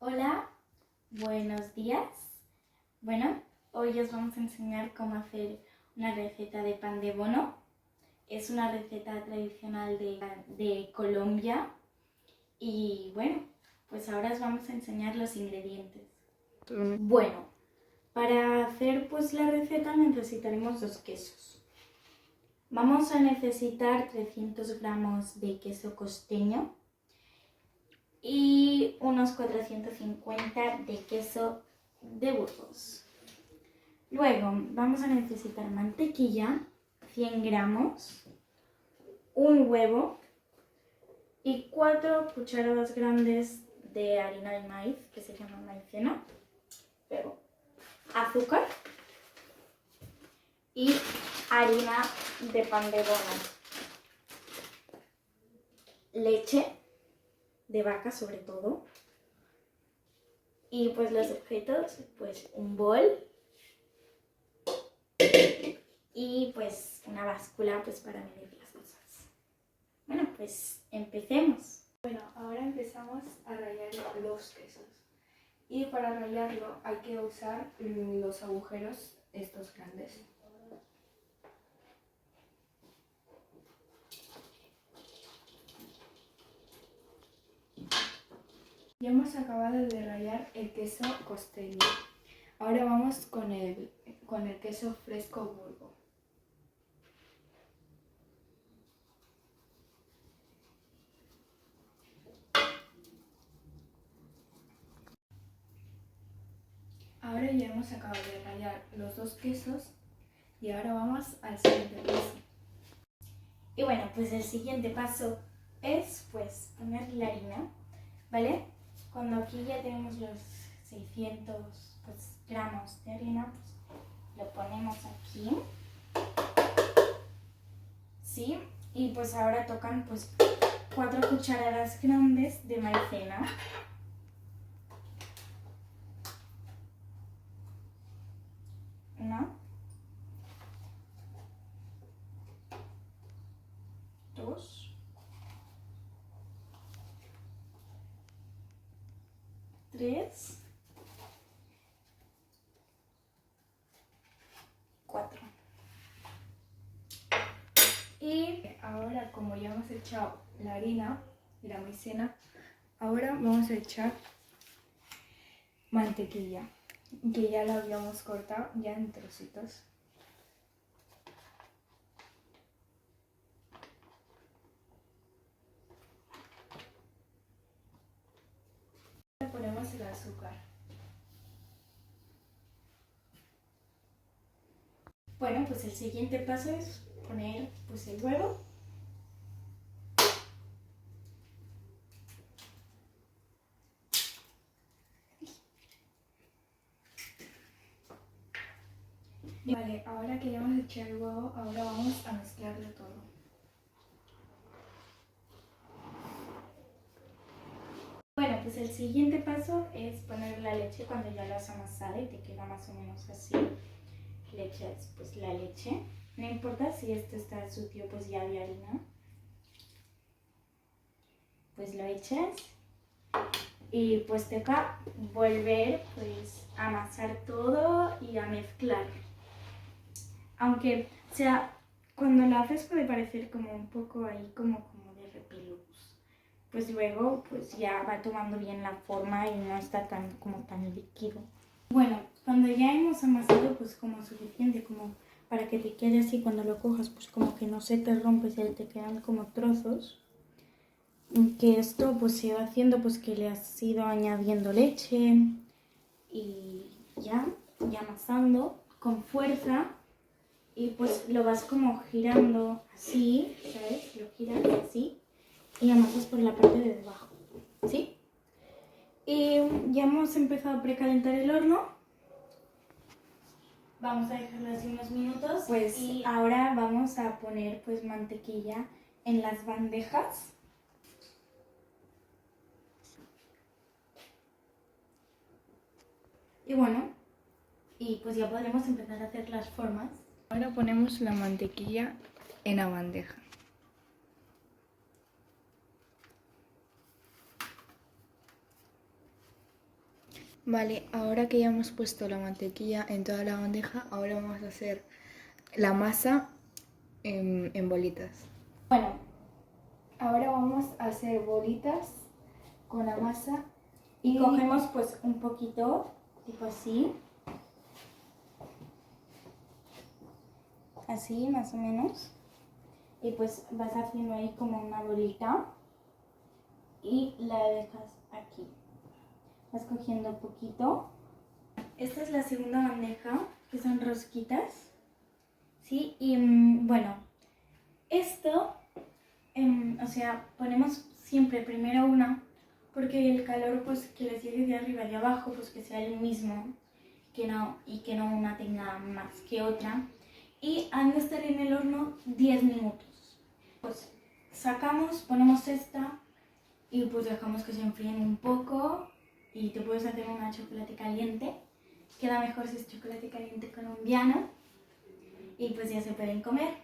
Hola, buenos días. Bueno, hoy os vamos a enseñar cómo hacer una receta de pan de bono. Es una receta tradicional de Colombia y bueno, pues ahora os vamos a enseñar los ingredientes. Bueno, para hacer pues la receta necesitaremos 2 quesos. Vamos a necesitar 300 gramos de queso costeño y unos 450 de queso de Burgos. Luego vamos a necesitar mantequilla, 100 gramos, un huevo y 4 cucharadas grandes de harina de maíz, que se llama maicena. Luego azúcar y harina de pan de bono. Leche de vaca sobre todo. Y pues los objetos, pues un bol y pues una báscula pues para medir las cosas. Bueno, pues empecemos. Bueno, ahora empezamos a rallar los quesos. Y para rallarlo hay que usar los agujeros estos grandes. Ya hemos acabado de rallar el queso costeño. Ahora vamos con el queso fresco Burgo. Ahora ya hemos acabado de rallar los 2 quesos y ahora vamos al siguiente paso. Y bueno, pues el siguiente paso es pues poner la harina, ¿vale? Cuando aquí ya tenemos los 600 pues, gramos de harina, pues lo ponemos aquí, ¿sí? Y pues ahora tocan pues 4 cucharadas grandes de maicena. Una, 2, 3, 4. Y ahora, como ya hemos echado la harina y la maicena, ahora vamos a echar mantequilla, que ya la habíamos cortado ya en trocitos. Ahora ponemos el azúcar. Bueno, pues el siguiente paso es poner pues el huevo. Vale, ahora que ya hemos echado el huevo, ahora vamos a mezclarlo todo. Bueno, pues el siguiente paso es poner la leche cuando ya la has amasado y te queda más o menos así. Le echas pues la leche. No importa si esto está sucio, pues ya de harina. Pues lo echas y pues toca volver pues a amasar todo y a mezclar. Aunque sea, cuando lo haces puede parecer como un poco ahí como de repelús. Pues luego pues ya va tomando bien la forma y no está tan líquido. Bueno, cuando ya hemos amasado pues como suficiente como para que te quede así cuando lo cojas pues como que no se te rompe, se te quedan como trozos. Que esto pues se va haciendo pues que le has ido añadiendo leche y ya amasando con fuerza y pues lo vas como girando así, ¿sabes? Lo giras así y amasas por la parte de debajo, ¿sí? Y ya hemos empezado a precalentar el horno. Vamos a dejarlo así unos minutos pues, y ahora vamos a poner pues mantequilla en las bandejas. Y bueno, y pues ya podremos empezar a hacer las formas. Ahora ponemos la mantequilla en la bandeja. Vale, ahora que ya hemos puesto la mantequilla en toda la bandeja, ahora vamos a hacer la masa en bolitas. Bueno, ahora vamos a hacer bolitas con la masa Y cogemos pues un poquito, tipo así. Así, más o menos. Y pues vas haciendo ahí como una bolita y la dejas aquí. Vas cogiendo poquito. Esta es la segunda bandeja, que son rosquitas. ¿Sí? Y bueno, esto, o sea, ponemos siempre primero una, porque el calor pues que les llegue de arriba y de abajo, pues que sea el mismo, y que no una tenga más que otra. Y han de estar en el horno 10 minutos. Pues sacamos, ponemos esta y pues dejamos que se enfríen un poco y te puedes hacer una chocolate caliente. Queda mejor si es chocolate caliente colombiano y pues ya se pueden comer.